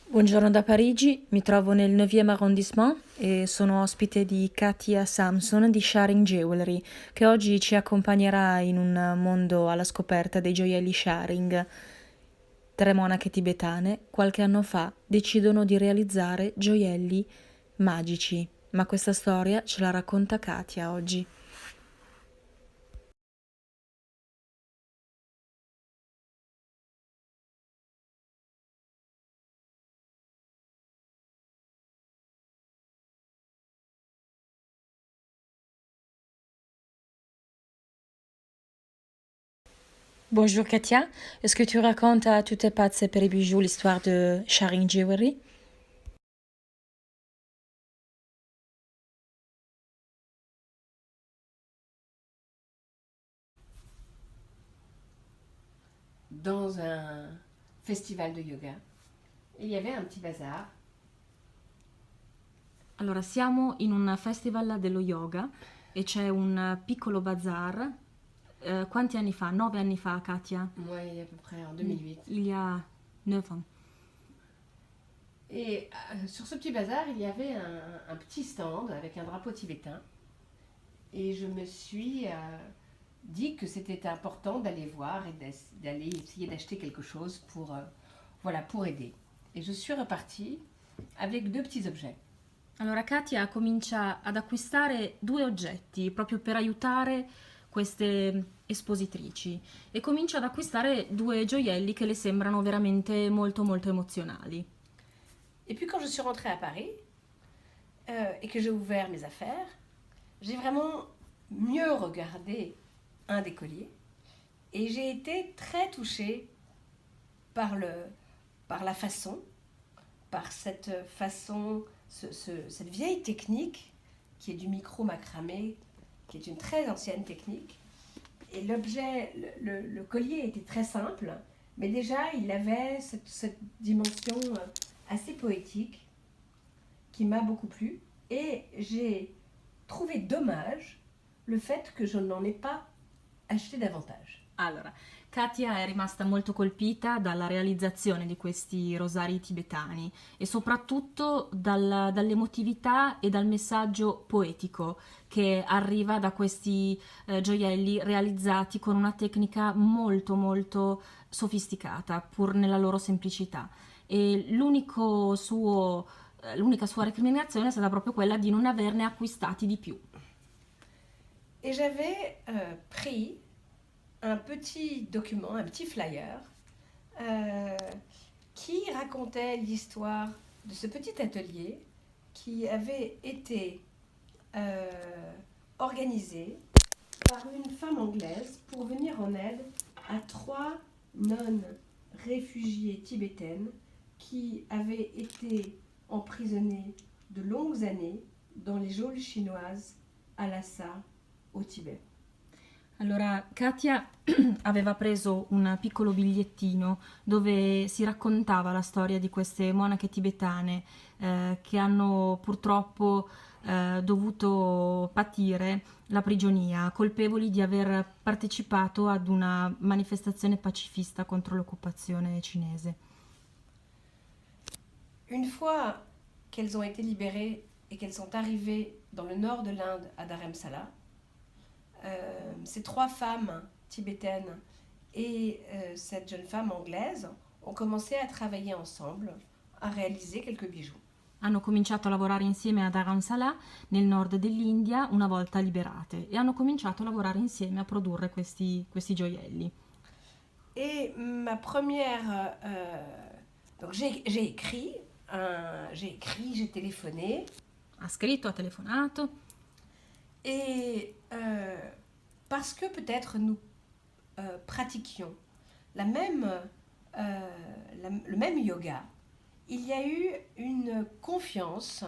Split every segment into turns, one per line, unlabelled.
Buongiorno da Parigi, mi trovo nel 9e arrondissement e sono ospite di Katia Samson di Sharing Jewelry, che oggi ci accompagnerà in un mondo alla scoperta dei gioielli Sharing. Tre monache tibetane, qualche anno fa, decidono di realizzare gioielli magici, ma questa storia ce la racconta Katia oggi. Bonjour Katia, est-ce que tu racontes à toutes tes pattes et les bijoux l'histoire de Sharing Jewelry?
Dans un festival de yoga. Il y avait un petit bazar.
Allora, siamo in un festival dello yoga e c'è un piccolo bazar. Quanti anni fa? 9 anni fa, Katia?
Moi, il y a à peu près en 2008.
Il y a 9 ans.
Et sur ce petit bazar, il y avait un petit stand avec un drapeau tibétain. Et je me suis dit que c'était important d'aller voir et d'aller essayer d'acheter quelque chose pour, voilà, pour aider. Et je suis repartie avec deux petits objets.
Allora, Katia comincia ad acquistare due oggetti proprio per aiutare queste espositrici e comincia ad acquistare due gioielli che le sembrano veramente molto molto emozionali.
Et puis quand je suis rentrée à Paris et que j'ai ouvert mes affaires, j'ai vraiment mieux regardé un des colliers et j'ai été très touchée par, par la façon, par cette façon, cette vieille technique qui est du micro-macramé, qui est une très ancienne technique. Et l'objet, le collier était très simple, mais déjà il avait cette dimension assez poétique qui m'a beaucoup plu. Et j'ai trouvé dommage le fait que je n'en ai pas acheté davantage.
Allora, Katia è rimasta molto colpita dalla realizzazione di questi rosari tibetani e soprattutto dall'emotività e dal messaggio poetico che arriva da questi gioielli realizzati con una tecnica molto molto sofisticata, pur nella loro semplicità. E l'unica sua recriminazione è stata proprio quella di non averne acquistati di più.
Et j'avais pris un petit document, un petit flyer, euh, qui racontait l'histoire de ce petit atelier qui avait été organisé par une femme anglaise pour venir en aide à trois nonnes réfugiées tibétaines qui avaient été emprisonnées de longues années dans les geôles chinoises à Lhasa, au Tibet.
Allora, Katia aveva preso un piccolo bigliettino dove si raccontava la storia di queste monache tibetane che hanno purtroppo dovuto patire la prigionia, colpevoli di aver partecipato ad una manifestazione pacifista contro l'occupazione cinese.
Une fois qu'elles ont été libérées et qu'elles sont arrivées dans le nord de l'Inde, à Dharamsala, ces trois femmes tibétaines et cette jeune femme anglaise ont commencé à travailler ensemble, à réaliser quelques bijoux.
Hanno cominciato a lavorare insieme a Dharamsala nel nord dell'India una volta liberate e hanno cominciato a lavorare insieme a produrre questi gioielli.
Et ma première... donc j'ai écrit, j'ai téléphoné.
Ha scritto, ha telefonato.
Et parce que peut-être nous pratiquions la même, le même yoga, il y a eu une confiance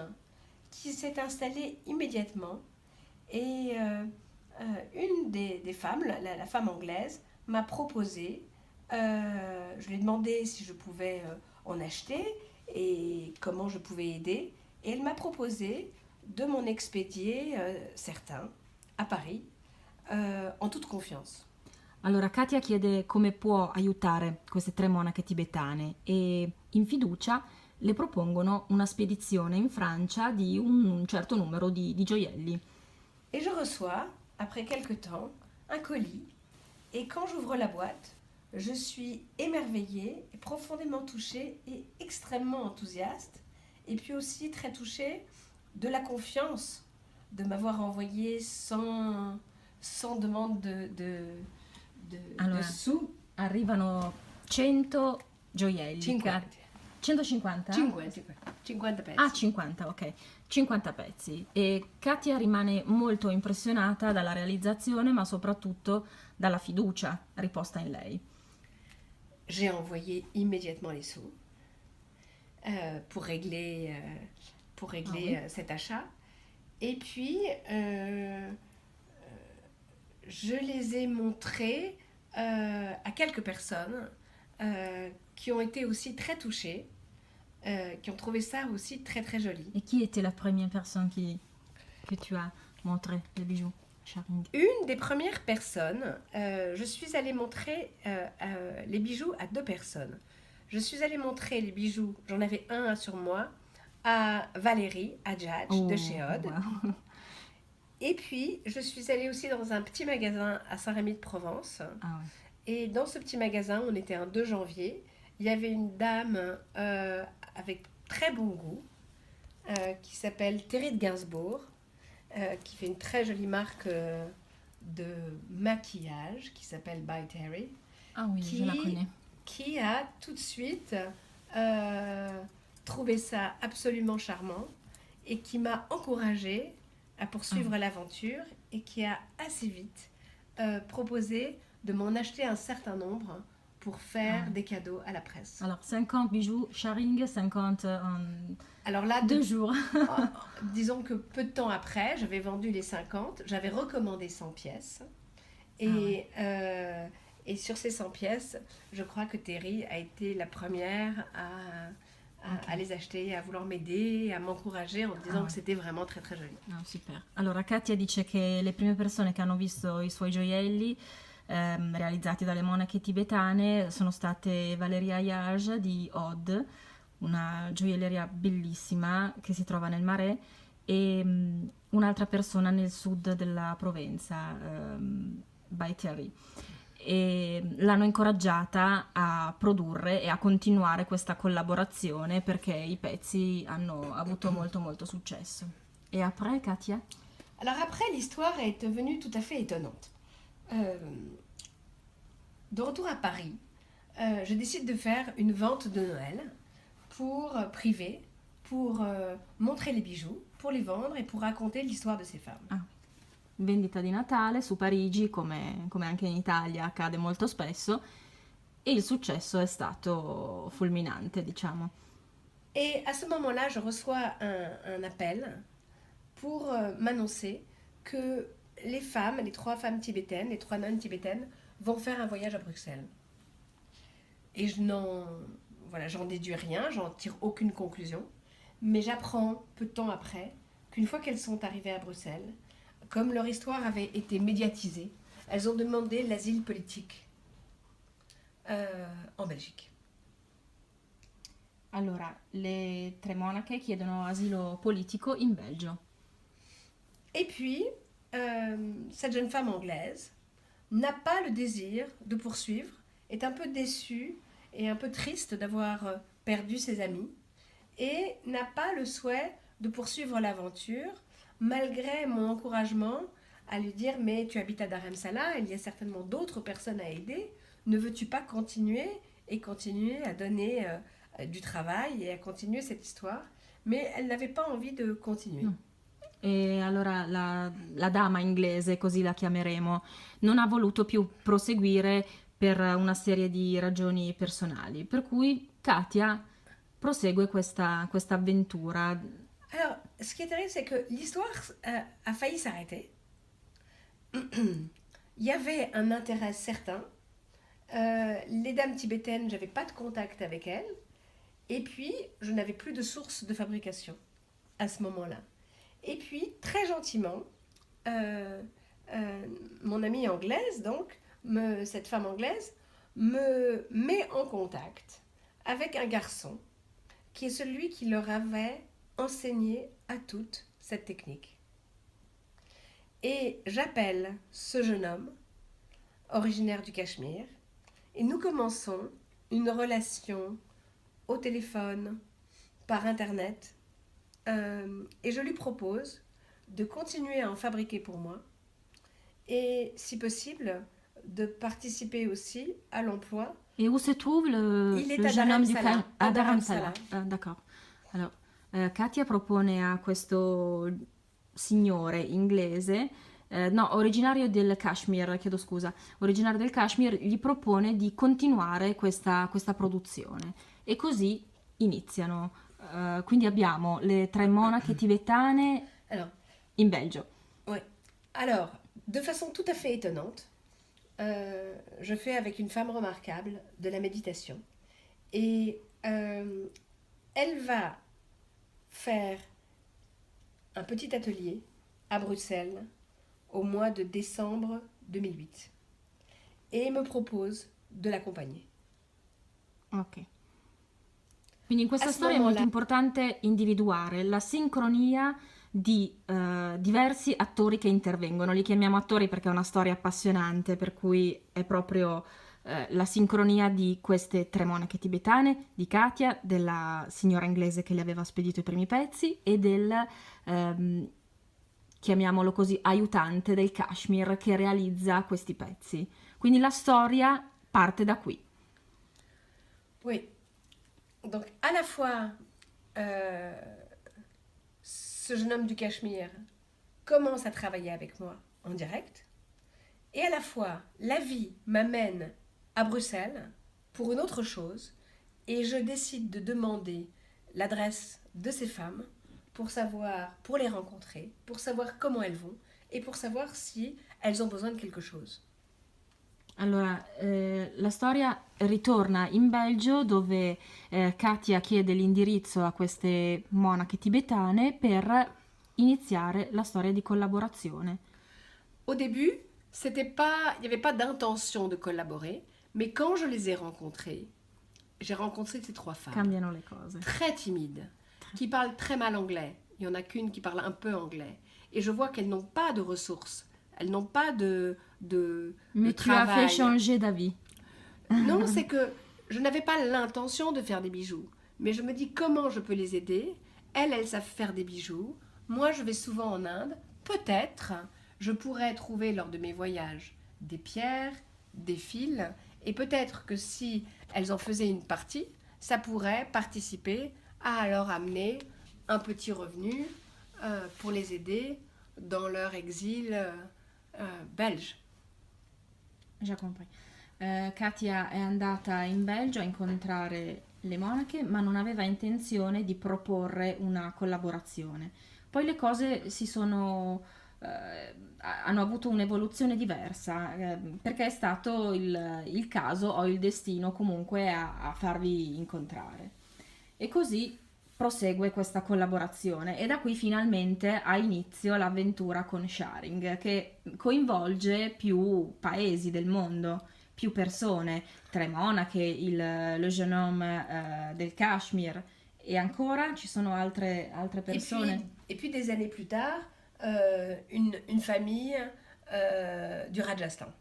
qui s'est installée immédiatement. Et une des femmes, la femme anglaise, m'a proposé, je lui ai demandé si je pouvais en acheter et comment je pouvais aider. Et elle m'a proposé de m'en expédier certains à Paris en toute confiance.
Allora Katia chiede come può aiutare queste tre monache tibetane e in fiducia le propongono una spedizione in Francia di un certo numero di gioielli.
Et je reçois, après quelque temps, un colis. Et quand j'ouvre la boîte, je suis émerveillée, et profondément touchée et extrêmement enthousiaste. Et puis aussi très touchée de la confiance de m'avoir envoyé sans demande de
Allora,
sous.
arrivano 100 gioielli.
50.
150?
50 pezzi.
Ah, 50, ok. 50 pezzi. E Katia rimane molto impressionata dalla realizzazione, ma soprattutto dalla fiducia riposta in lei.
J'ai envoyé immédiatement les sous pour régler,
oui.
cet achat. Et puis, je les ai montrés à quelques personnes qui ont été aussi très touchées, qui ont trouvé ça aussi très très joli.
Et qui était la première personne que tu as montré les bijoux, Charing?
Une des premières personnes, je suis allée montrer les bijoux à 2 personnes. Je suis allée montrer les bijoux, j'en avais un sur moi, à Valérie Adjadj de chez Odd.
Wow.
Et puis, je suis allée aussi dans un petit magasin à Saint-Rémy-de-Provence.
Ah ouais.
Et dans ce petit magasin, on était un 2 janvier, il y avait une dame avec très bon goût qui s'appelle Terry de Gainsbourg, qui fait une très jolie marque de maquillage qui s'appelle By Terry,
Ah oui, je la connais.
qui a tout de suite trouvé ça absolument charmant et qui m'a encouragée à poursuivre l'aventure et qui a assez vite proposé de m'en acheter un certain nombre pour faire des cadeaux à la presse.
Alors, 50 bijoux Charing, 50 en
Alors là,
2 jours.
disons que peu de temps après, j'avais vendu les 50, j'avais recommandé 100 pièces. Et, et sur ces 100 pièces, je crois que Terry a été la première à les acheter, à vouloir m'aider, à m'encourager en disant que c'était vraiment très très joli.
Ah, super. Allora, Katia dice che le prime persone che hanno visto i suoi gioielli realizzati dalle monache tibetane sono state Valeria Ayaj di Odd, una gioielleria bellissima che si trova nel Marais, e un'altra persona nel sud della Provenza, by Thierry. E l'hanno incoraggiata a produrre e a continuare questa collaborazione perché i pezzi hanno avuto molto molto successo. E après, Katia?
Alors après, l'histoire est devenue tout à fait étonnante. De retour à Paris, je décide de faire une vente de Noël privée, pour montrer les bijoux, pour les vendre et pour raconter l'histoire de ces femmes.
Ah. Vendita di Natale su Parigi, come anche in Italia accade molto spesso, e il successo è stato fulminante, diciamo.
Et à ce moment-là, je reçois un appel pour m'annoncer que les femmes, les 3 femmes tibétaines, les 3 nonnes tibétaines, vont faire un voyage à Bruxelles. Et j'en déduis rien, j'en tire aucune conclusion, mais j'apprends peu de temps après qu'une fois qu'elles sont arrivées à Bruxelles, comme leur histoire avait été médiatisée, elles ont demandé l'asile politique en Belgique.
Allora, le 3 monache chiedono asilo politico in Belgio.
Et puis, cette jeune femme anglaise n'a pas le désir de poursuivre, est un peu déçue et un peu triste d'avoir perdu ses amis, et n'a pas le souhait de poursuivre l'aventure, malgré mon encouragement à lui dire « Mais tu habites à Dharamsala, il y a certainement d'autres personnes à aider, ne veux-tu pas continuer à donner du travail et à continuer cette histoire ?» Mais elle n'avait pas envie de continuer.
E allora la dama inglese, così la chiameremo, non ha voluto più proseguire per una serie di ragioni personali, per cui Katia prosegue questa avventura.
Alors, ce qui est terrible, c'est que l'histoire a failli s'arrêter. Il y avait un intérêt certain. Les dames tibétaines, j'avais pas de contact avec elles. Et puis, je n'avais plus de source de fabrication à ce moment-là. Et puis, très gentiment, mon amie anglaise, donc, cette femme anglaise, me met en contact avec un garçon qui est celui qui leur avait enseigné à toutes cette technique. Et j'appelle ce jeune homme, originaire du Cachemire, et nous commençons une relation au téléphone, par Internet, et je lui propose de continuer à en fabriquer pour moi et, si possible, de participer aussi à l'emploi.
Et où se trouve
Il est
le
à
jeune homme du
Dharamsala.
à
À
Dharamsala.
Dharamsala.
D'accordo. Allora, Katia propone a questo signore inglese, no, originario del Kashmir, chiedo scusa, originario del Kashmir, gli propone di continuare questa produzione. E così iniziano. Quindi abbiamo le 3 monache tibetane
Alors,
in Belgio.
ouais. Alors, de façon tout à fait étonnante, je fais avec une femme remarquable de la méditation. Et elle va faire un petit atelier à Bruxelles au mois de décembre 2008 et me propose de l'accompagner.
Ok. Quindi in questa
A
storia è molto
moment-là,
importante individuare la sincronia di diversi attori che intervengono. Li chiamiamo attori perché è una storia appassionante, per cui è proprio la sincronia di queste 3 monache tibetane, di Katia, della signora inglese che le aveva spedito i primi pezzi e del, chiamiamolo così, aiutante del Kashmir che realizza questi pezzi. Quindi la storia parte da qui.
oui. Donc, à la fois, ce jeune homme du Cachemire commence à travailler avec moi en direct, et à la fois, la vie m'amène à Bruxelles pour une autre chose, et je décide de demander l'adresse de ces femmes pour savoir, pour les rencontrer, pour savoir comment elles vont, et pour savoir si elles ont besoin de quelque chose.
Allora, la storia ritorna in Belgio dove Katia chiede l'indirizzo a queste monache tibetane per iniziare la storia di collaborazione.
Au début, il n'y avait pas d'intention de collaborer, mais quand je les ai rencontrées, j'ai rencontré ces 3 femmes
Cambiano le cose.
très timides, qui parlent très mal anglais. Il n'y en a qu'une qui parle un peu anglais. Et je vois qu'elles n'ont pas de ressources. Elles n'ont pas de
Mais tu as fait
travail.
changer d'avis.
Non, c'est que je n'avais pas l'intention de faire des bijoux. Mais je me dis comment je peux les aider. Elles savent faire des bijoux. Moi, je vais souvent en Inde. Peut-être, je pourrais trouver lors de mes voyages des pierres, des fils. Et peut-être que si elles en faisaient une partie, ça pourrait participer à leur amener un petit revenu pour les aider dans leur exil belge.
Già compris. Katia è andata in Belgio a incontrare le monache, ma non aveva intenzione di proporre una collaborazione. Poi le cose hanno avuto un'evoluzione diversa, perché è stato il caso o il destino comunque a farvi incontrare. E così prosegue questa collaborazione e da qui finalmente ha inizio l'avventura con Sharing, che coinvolge più paesi del mondo, più persone, 3 monache, lo jeune homme del Kashmir, e ancora ci sono altre persone.
Et puis des années plus tard, une famille du Rajasthan.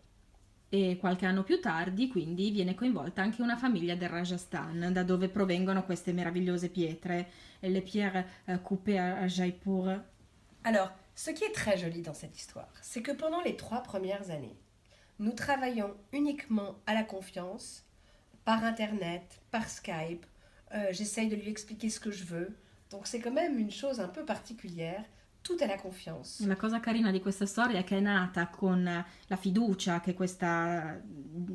E qualche anno più tardi quindi viene coinvolta anche una famiglia del Rajasthan, da dove provengono queste meravigliose pietre, le pierres coupées à Jaipur.
Alors, ce qui est très joli dans cette histoire, c'est que pendant les 3 premières années, nous travaillons uniquement à la confiance, par Internet, par Skype. J'essaye de lui expliquer ce que je veux. Donc c'est quand même une chose un peu particulière, tout à la confiance.
La cosa carina di questa storia è che è nata con la fiducia che questa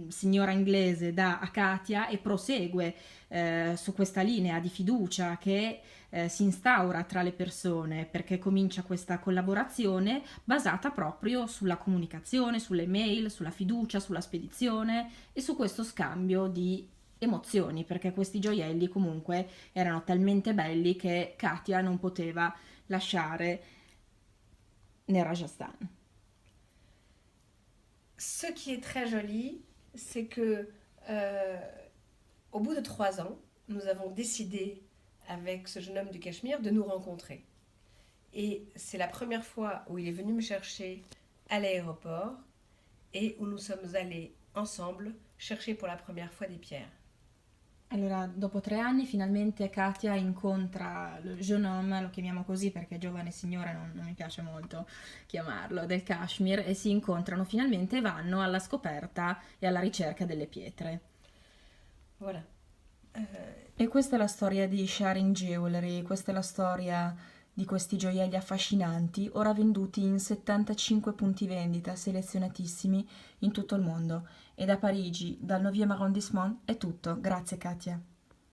signora inglese dà a Katia e prosegue su questa linea di fiducia che si instaura tra le persone, perché comincia questa collaborazione basata proprio sulla comunicazione, sulle mail, sulla fiducia, sulla spedizione e su questo scambio di emozioni, perché questi gioielli comunque erano talmente belli che Katia non poteva lasciare nel Rajasthan.
Ce qui est très joli, c'est que au bout de 3 ans, nous avons décidé avec ce jeune homme du Cachemire de nous rencontrer. Et c'est la première fois où il est venu me chercher à l'aéroport et où nous sommes allés ensemble chercher pour la première fois des pierres.
Allora, dopo 3 anni finalmente Katia incontra lo jeune homme, lo chiamiamo così perché giovane signore non mi piace molto chiamarlo, del Kashmir, e si incontrano finalmente e vanno alla scoperta e alla ricerca delle pietre.
Voilà.
E questa è la storia di Sharing Jewelry, questa è la storia di questi gioielli affascinanti, ora venduti in 75 punti vendita selezionatissimi in tutto il mondo. E da Parigi, dal 9e arrondissement, è tutto. Grazie Katia.